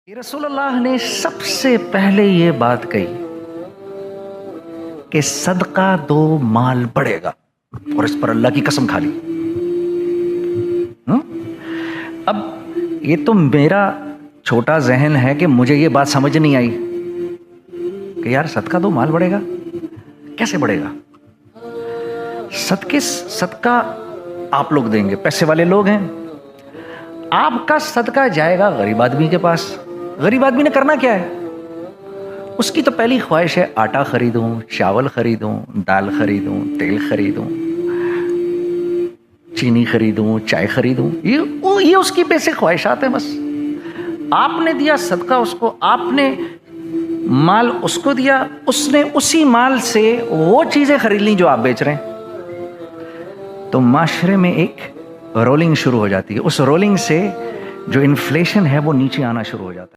رسول اللہ نے سب سے پہلے یہ بات کہی کہ صدقہ دو مال بڑھے گا، اور اس پر اللہ کی قسم کھا لی۔ اب یہ تو میرا چھوٹا ذہن ہے کہ مجھے یہ بات سمجھ نہیں آئی کہ یار صدقہ دو مال بڑھے گا، کیسے بڑھے گا؟ صدقہ آپ لوگ دیں گے، پیسے والے لوگ ہیں، آپ کا صدقہ جائے گا غریب آدمی کے پاس۔ غریب آدمی نے کرنا کیا ہے؟ اس کی تو پہلی خواہش ہے آٹا خریدوں، چاول خریدوں، دال خریدوں، تیل خریدوں، چینی خریدوں، چائے خریدوں، یہ اس کی بیسک خواہشات ہیں۔ بس آپ نے دیا صدقہ اس کو، آپ نے مال اس کو دیا، اس نے اسی مال سے وہ چیزیں خرید لیں جو آپ بیچ رہے ہیں، تو معاشرے میں ایک رولنگ شروع ہو جاتی ہے۔ اس رولنگ سے جو انفلیشن ہے وہ نیچے آنا شروع ہو جاتا ہے۔